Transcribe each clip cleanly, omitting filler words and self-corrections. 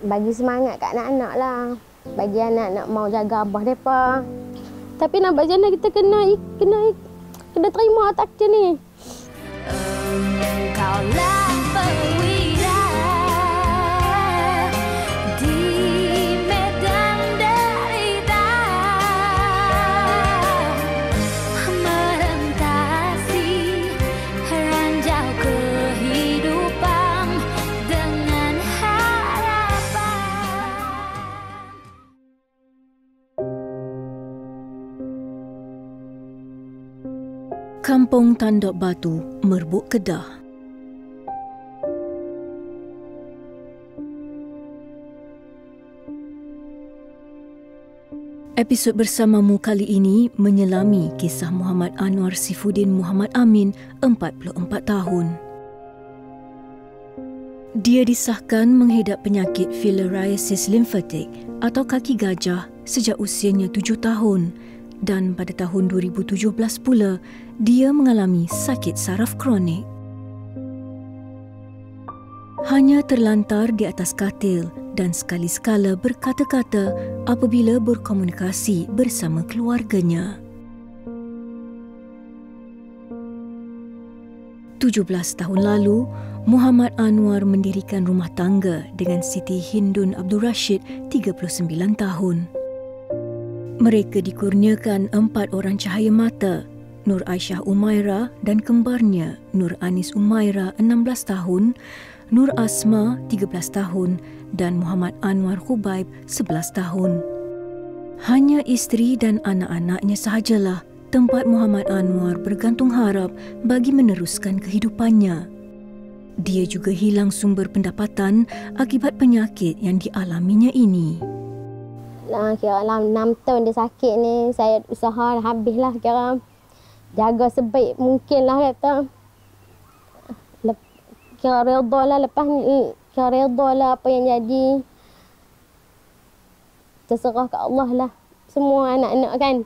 Bagi semangat kat anak-anak lah. Bagi anak-anak mau jaga abah mereka. Tapi nak buat macam mana kita kena terima takdir ni. Engkaulah perwira di medan derita, merentasi ranjau kehidupan dengan harapan. Kampung Tandok Batu, Merbuk, Kedah. Episod bersamamu kali ini menyelami kisah Muhammad Anwar Sifuddin Muhammad Amin, 44 tahun. Dia disahkan menghidap penyakit filariasis limfatik atau kaki gajah sejak usianya 7 tahun dan pada tahun 2017 pula dia mengalami sakit saraf kronik. Hanya terlantar di atas katil dan sekali-sekala berkata-kata apabila berkomunikasi bersama keluarganya. 17 tahun lalu, Muhammad Anwar mendirikan rumah tangga dengan Siti Hindun Abdul Rashid, 39 tahun. Mereka dikurniakan 4 orang cahaya mata, Nur Aisyah Umaira dan kembarnya Nur Anis Umaira, 16 tahun, Nur Asma, 13 tahun dan Muhammad Anwar Khubaib, 11 tahun. Hanya isteri dan anak-anaknya sahajalah tempat Muhammad Anwar bergantung harap bagi meneruskan kehidupannya. Dia juga hilang sumber pendapatan akibat penyakit yang dialaminya ini. Kira dalam 6 tahun dia sakit ni, saya usaha dah habislah, kira jaga sebaik mungkin lah kata. Kira redha lah lepas ni, kira redha lah apa yang jadi. Terserah ke Allah lah. Semua anak-anak kan.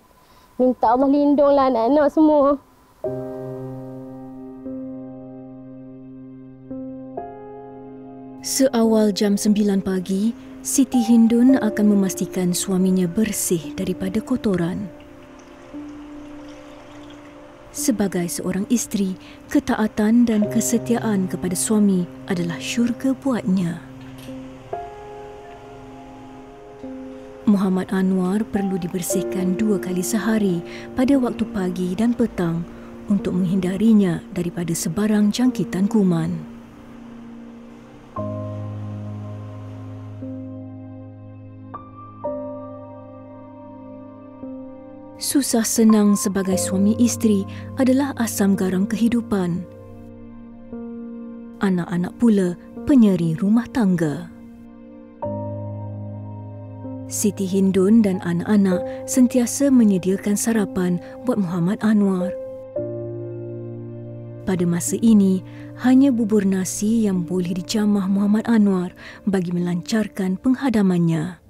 Minta Allah lindunglah anak-anak semua. Seawal jam 9 pagi, Siti Hindun akan memastikan suaminya bersih daripada kotoran. Sebagai seorang isteri, ketaatan dan kesetiaan kepada suami adalah syurga buatnya. Muhammad Anwar perlu dibersihkan 2 kali sehari pada waktu pagi dan petang untuk menghindarinya daripada sebarang jangkitan kuman. Susah senang sebagai suami isteri adalah asam garam kehidupan. Anak-anak pula penyeri rumah tangga. Siti Hindun dan anak-anak sentiasa menyediakan sarapan buat Muhammad Anwar. Pada masa ini, hanya bubur nasi yang boleh dijamah Muhammad Anwar bagi melancarkan penghadamannya.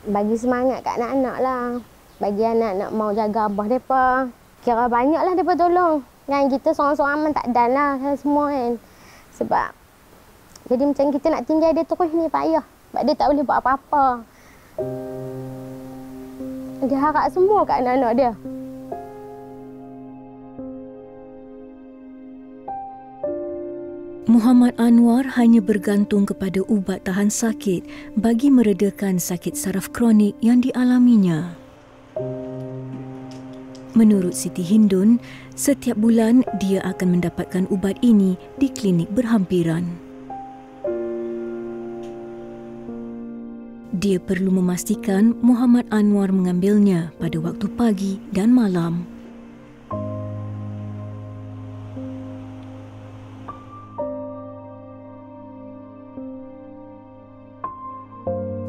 Bagi semangat kat anak-anak lah. Bagi anak-anak mau jaga abah mereka. Kira banyaklah mereka tolong. Kan kita seorang-seorang aman tak dan lah semua kan. Sebab jadi macam kita nak tinggal dia terus ni payah. Sebab dia tak boleh buat apa-apa. Dia harap semua kat anak-anak dia. Muhammad Anwar hanya bergantung kepada ubat tahan sakit bagi meredakan sakit saraf kronik yang dialaminya. Menurut Siti Hindun, setiap bulan dia akan mendapatkan ubat ini di klinik berhampiran. Dia perlu memastikan Muhammad Anwar mengambilnya pada waktu pagi dan malam.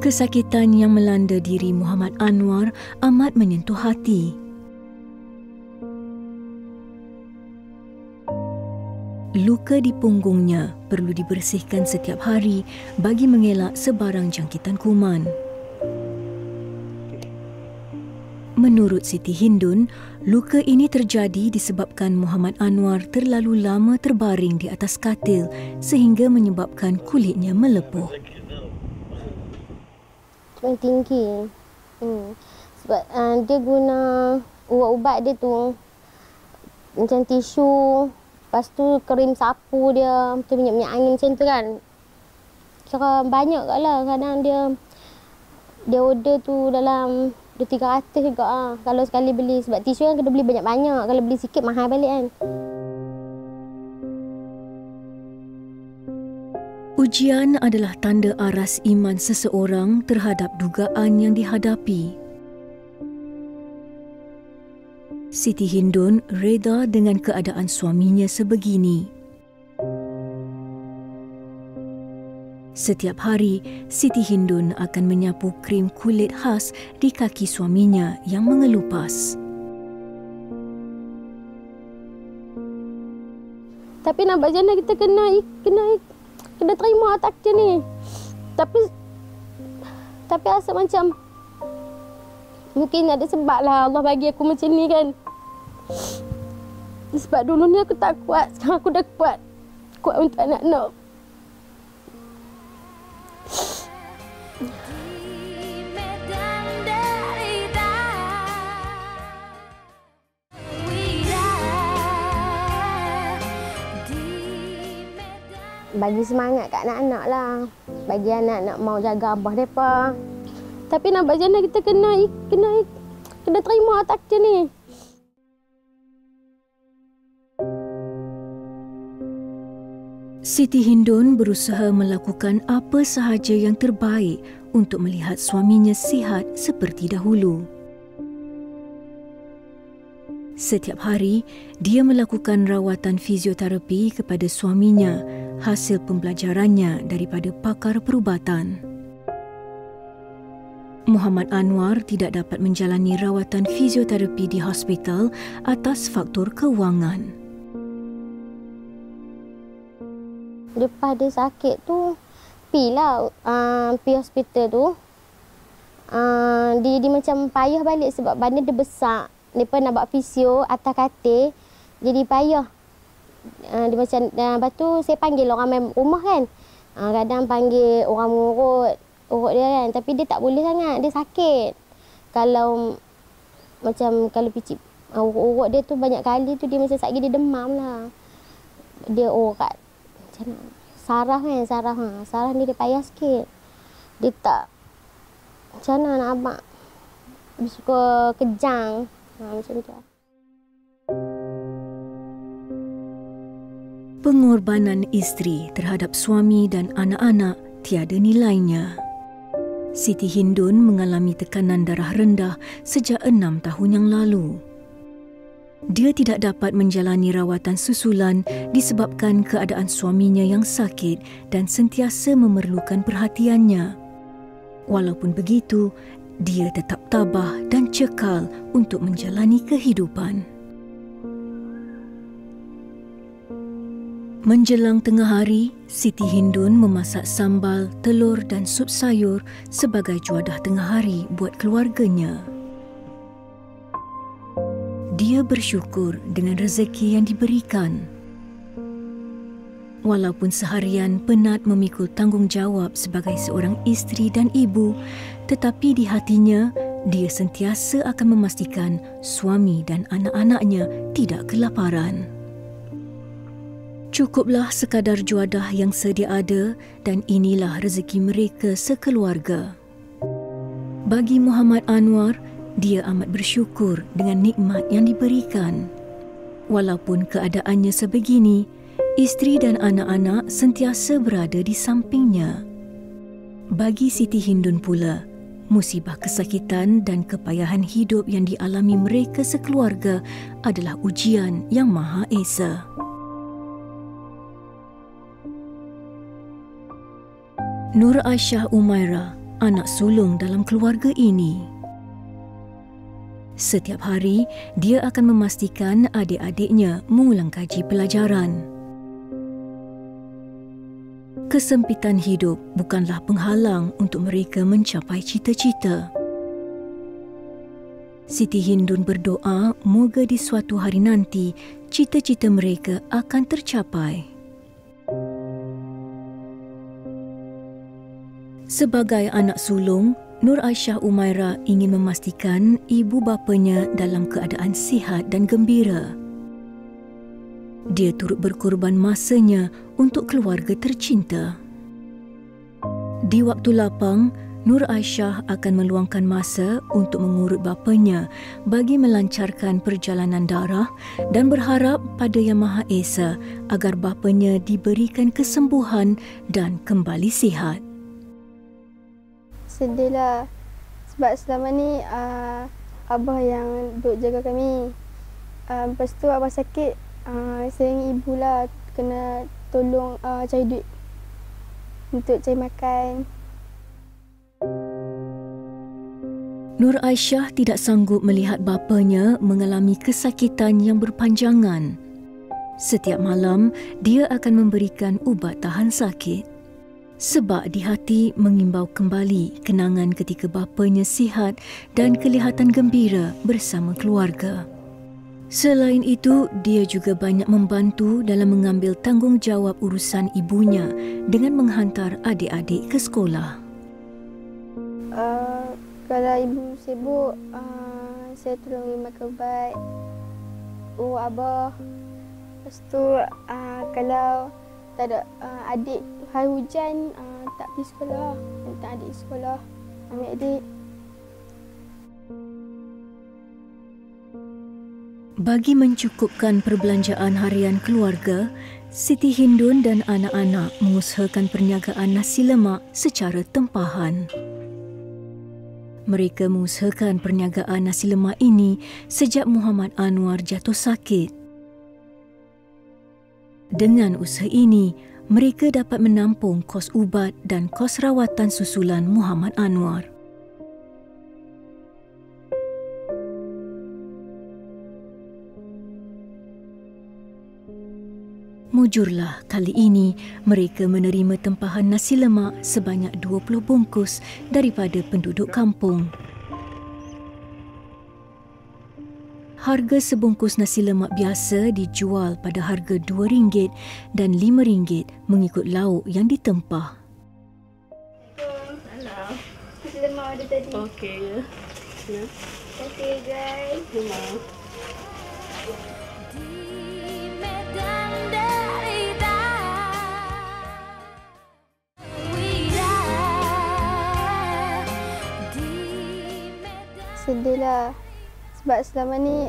Kesakitan yang melanda diri Muhammad Anwar amat menyentuh hati. Luka di punggungnya perlu dibersihkan setiap hari bagi mengelak sebarang jangkitan kuman. Menurut Siti Hindun, luka ini terjadi disebabkan Muhammad Anwar terlalu lama terbaring di atas katil sehingga menyebabkan kulitnya melepuh. paling tinggi. Sebab dia guna ubat-ubat dia tu macam tisu, lepas tu krim sapu dia, macam minyak-minyak angin macam tu kan. Kira banyak kat lah. Kadang dia order tu dalam 200-300 juga kalau sekali beli. Sebab tisu kan kena beli banyak-banyak. Kalau beli sikit mahal balik kan. Ujian adalah tanda aras iman seseorang terhadap dugaan yang dihadapi. Siti Hindun reda dengan keadaan suaminya sebegini. Setiap hari, Siti Hindun akan menyapu krim kulit khas di kaki suaminya yang mengelupas. Tapi nampak macam mana kita kena terima takdir ni. Tapi rasa macam mungkin ada sebab lah Allah bagi aku macam ni kan. Sebab dulu ni aku tak kuat, sekarang aku dah kuat. Kuat untuk anak-anak. Bagi semangat kat anak-anak lah. Bagi anak-anak mau jaga abah mereka. Tapi nampak macam mana kita kena terima takdir ni. Siti Hindun berusaha melakukan apa sahaja yang terbaik untuk melihat suaminya sihat seperti dahulu. Setiap hari, dia melakukan rawatan fizioterapi kepada suaminya hasil pembelajarannya daripada pakar perubatan. Muhammad Anwar tidak dapat menjalani rawatan fizioterapi di hospital atas faktor kewangan. Lepas dia sakit tu, pergi hospital tu. Dia macam payah balik sebab badan dia besar. Mereka nak buat fisio atas katil, jadi payah. Dia macam, lepas tu saya panggil orang main rumah kan. Kadang panggil orang urut dia kan. Tapi dia tak boleh sangat, dia sakit. Kalau picit urut dia tu banyak kali tu dia macam sakit, dia demam lah. Dia urat. Macam mana? Sarah ni dia payah sikit. Dia tak, macam mana nak abang. Dia suka kejang. Macam tu. Pengorbanan isteri terhadap suami dan anak-anak tiada nilainya. Siti Hindun mengalami tekanan darah rendah sejak 6 tahun yang lalu. Dia tidak dapat menjalani rawatan susulan disebabkan keadaan suaminya yang sakit dan sentiasa memerlukan perhatiannya. Walaupun begitu, dia tetap tabah dan cekal untuk menjalani kehidupan. Menjelang tengah hari, Siti Hindun memasak sambal, telur dan sup sayur sebagai juadah tengah hari buat keluarganya. Dia bersyukur dengan rezeki yang diberikan. Walaupun seharian penat memikul tanggungjawab sebagai seorang isteri dan ibu, tetapi di hatinya, dia sentiasa akan memastikan suami dan anak-anaknya tidak kelaparan. Cukuplah sekadar juadah yang sedia ada dan inilah rezeki mereka sekeluarga. Bagi Muhammad Anwar, dia amat bersyukur dengan nikmat yang diberikan. Walaupun keadaannya sebegini, isteri dan anak-anak sentiasa berada di sampingnya. Bagi Siti Hindun pula, musibah kesakitan dan kepayahan hidup yang dialami mereka sekeluarga adalah ujian yang Maha Esa. Nur Aisyah Umairah, anak sulung dalam keluarga ini. Setiap hari, dia akan memastikan adik-adiknya mengulang kaji pelajaran. Kesempitan hidup bukanlah penghalang untuk mereka mencapai cita-cita. Siti Hindun berdoa moga di suatu hari nanti cita-cita mereka akan tercapai. Sebagai anak sulung, Nur Aisyah Umairah ingin memastikan ibu bapanya dalam keadaan sihat dan gembira. Dia turut berkorban masanya untuk keluarga tercinta. Di waktu lapang, Nur Aisyah akan meluangkan masa untuk mengurut bapanya bagi melancarkan perjalanan darah dan berharap pada Yang Maha Esa agar bapanya diberikan kesembuhan dan kembali sihat. Sedih lah sebab selama ni abah yang duk jaga kami. Lepas tu abah sakit, saya dengan ibu lah kena tolong cari duit untuk cari makan. Nur Aisyah tidak sanggup melihat bapanya mengalami kesakitan yang berpanjangan. Setiap malam, dia akan memberikan ubat tahan sakit. Sebab di hati mengimbau kembali kenangan ketika bapanya sihat dan kelihatan gembira bersama keluarga. Selain itu, dia juga banyak membantu dalam mengambil tanggungjawab urusan ibunya dengan menghantar adik-adik ke sekolah. Kalau ibu sibuk, saya tolong makan ubat abah. Lepas tu kalau tak ada adik hari hujan, tak pergi sekolah, hantar adik sekolah, ambil adik. Bagi mencukupkan perbelanjaan harian keluarga, Siti Hindun dan anak-anak mengusahakan perniagaan nasi lemak secara tempahan. Mereka mengusahakan perniagaan nasi lemak ini sejak Muhammad Anwar jatuh sakit. Dengan usaha ini, mereka dapat menampung kos ubat dan kos rawatan susulan Muhammad Anwar. Mujurlah kali ini mereka menerima tempahan nasi lemak sebanyak 20 bungkus daripada penduduk kampung. Harga sebungkus nasi lemak biasa dijual pada harga RM2 dan RM5 mengikut lauk yang ditempah. Alah, nasi lemak ada tadi. Okey ya. Ya. Terima kasih guys. Terima. Sedih lah sebab selama ni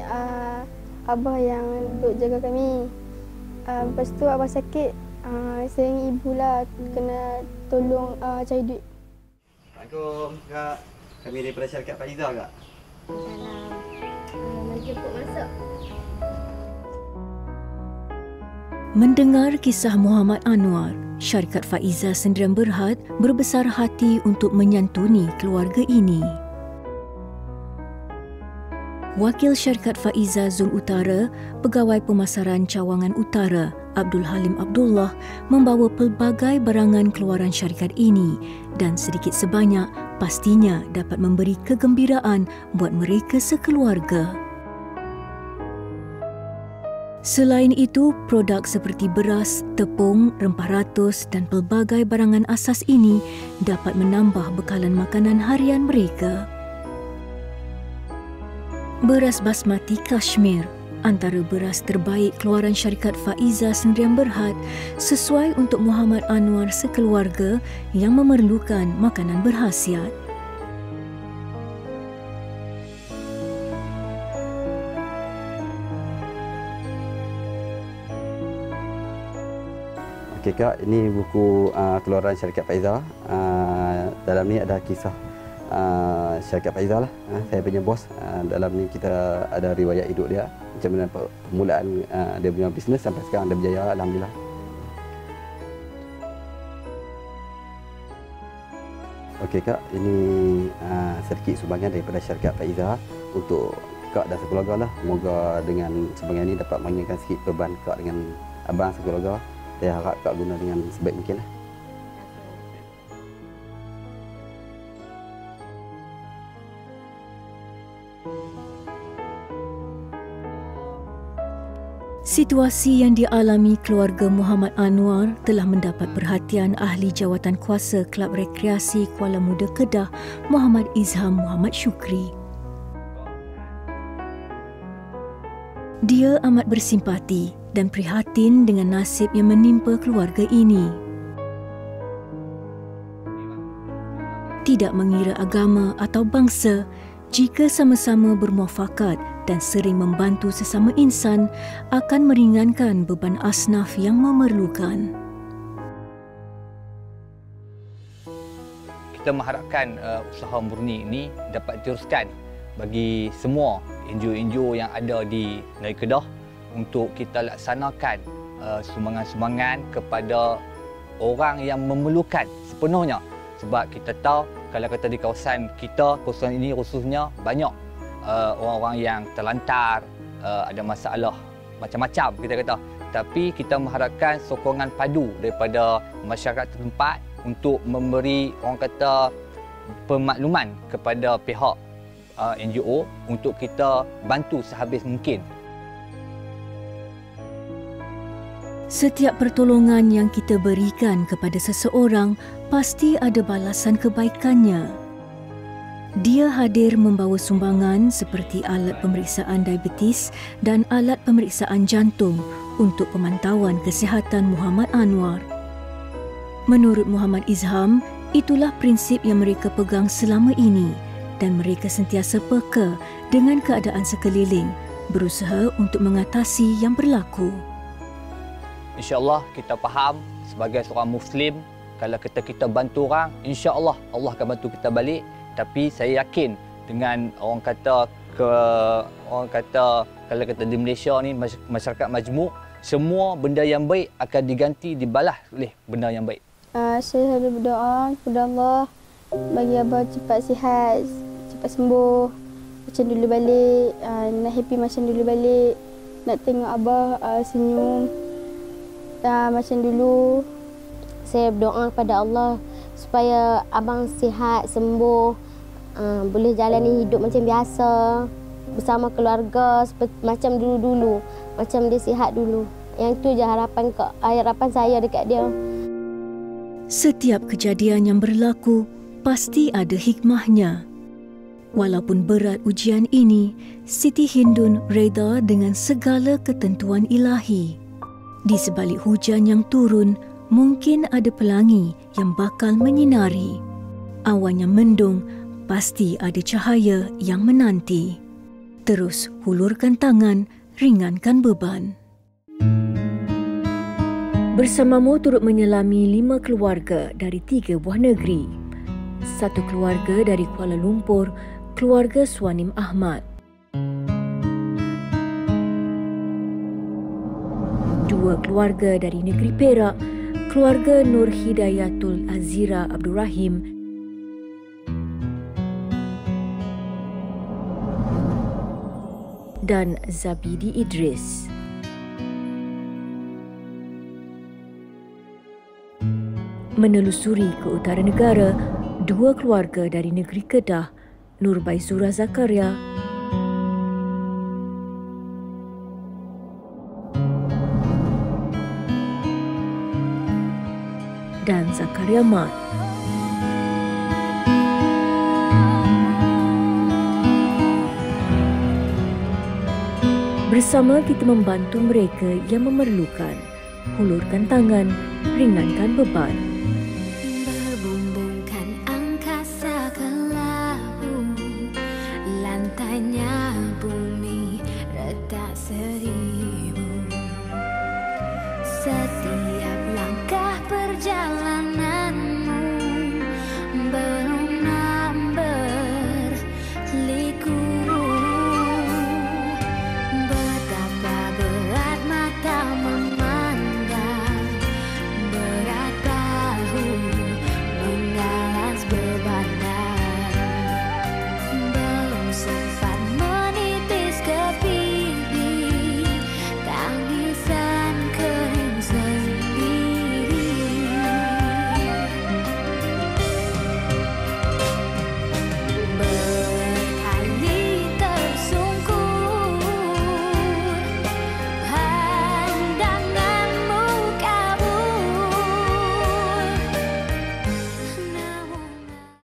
abah yang duk jaga kami. Lepas tu abah sakit, saya dengan ibu lah kena tolong cari duit. Assalamualaikum Kak. Kami daripada syarikat Faizah Kak. Nak jemput masuk. Mendengar kisah Muhammad Anwar, syarikat Faizah Sendirian Berhad berbesar hati untuk menyantuni keluarga ini. Wakil Syarikat Faizah Zon Utara, Pegawai Pemasaran Cawangan Utara, Abdul Halim Abdullah, membawa pelbagai barangan keluaran syarikat ini dan sedikit sebanyak pastinya dapat memberi kegembiraan buat mereka sekeluarga. Selain itu, produk seperti beras, tepung, rempah ratus dan pelbagai barangan asas ini dapat menambah bekalan makanan harian mereka. Beras basmati Kashmir, antara beras terbaik keluaran syarikat Faizah Sendirian Berhad, sesuai untuk Muhammad Anwar sekeluarga yang memerlukan makanan berkhasiat. Okey Kak, ini buku keluaran syarikat Faizah. Dalam ni ada kisah syarikat Faizah lah. Saya punya bos. Dalam ni kita ada riwayat hidup dia, macam mana permulaan dia punya bisnes sampai sekarang dia berjaya, alhamdulillah. Okey Kak, ini sedikit sumbangan daripada syarikat Faizah untuk Kak dan sekeluarga lah. Semoga dengan sumbangan ini dapat mengingatkan sikit beban Kak dengan abang sekeluarga. Saya harap Kak guna dengan sebaik mungkin lah. Situasi yang dialami keluarga Muhammad Anwar telah mendapat perhatian ahli jawatan kuasa Kelab Rekreasi Kuala Muda Kedah, Muhammad Izham Muhammad Syukri. Dia amat bersimpati dan prihatin dengan nasib yang menimpa keluarga ini. Tidak mengira agama atau bangsa, jika sama-sama bermuafakat dan sering membantu sesama insan akan meringankan beban asnaf yang memerlukan. Kita mengharapkan usaha murni ini dapat diteruskan bagi semua NGO-NGO yang ada di negeri Kedah untuk kita laksanakan sumbangan-sumbangan kepada orang yang memerlukan sepenuhnya. Sebab kita tahu kalau kata di kawasan kita, kawasan ini khususnya banyak orang-orang yang terlantar, ada masalah macam-macam kita kata. Tapi kita mengharapkan sokongan padu daripada masyarakat setempat untuk memberi orang kata pemakluman kepada pihak NGO untuk kita bantu sehabis mungkin. Setiap pertolongan yang kita berikan kepada seseorang pasti ada balasan kebaikannya. Dia hadir membawa sumbangan seperti alat pemeriksaan diabetes dan alat pemeriksaan jantung untuk pemantauan kesihatan Muhammad Anwar. Menurut Muhammad Izham, itulah prinsip yang mereka pegang selama ini dan mereka sentiasa peka dengan keadaan sekeliling, berusaha untuk mengatasi yang berlaku. InsyaAllah kita faham sebagai seorang Muslim, kalau kita bantu orang, insyaAllah Allah akan bantu kita balik. Tapi saya yakin dengan orang kata kalau kata di Malaysia ni masyarakat majmuk, semua benda yang baik akan diganti dibalas oleh benda yang baik. Saya selalu berdoa kepada Allah bagi abah cepat sihat, cepat sembuh, macam dulu balik, nak happy macam dulu balik, nak tengok abah senyum macam dulu. Saya berdoa kepada Allah supaya abang sihat, sembuh, boleh jalani hidup macam biasa bersama keluarga macam dulu-dulu, macam dia sihat dulu. Yang itu je harapan saya dekat dia. Setiap kejadian yang berlaku pasti ada hikmahnya. Walaupun berat ujian ini, Siti Hindun reda dengan segala ketentuan ilahi. Di sebalik hujan yang turun, mungkin ada pelangi yang bakal menyinari. Awan yang mendung, pasti ada cahaya yang menanti. Terus hulurkan tangan, ringankan beban. Bersamamu turut menyelami 5 keluarga dari 3 buah negeri. 1 keluarga dari Kuala Lumpur, keluarga Swanim Ahmad. 2 keluarga dari negeri Perak, keluarga Nur Hidayatul Azira Abdul Rahim. Dan Zabidi Idris. Menelusuri ke utara negara, 2 keluarga dari negeri Kedah, Nur Baizura Zakaria dan Zakaria Mat. Bersama kita membantu mereka yang memerlukan. Hulurkan tangan, ringankan beban.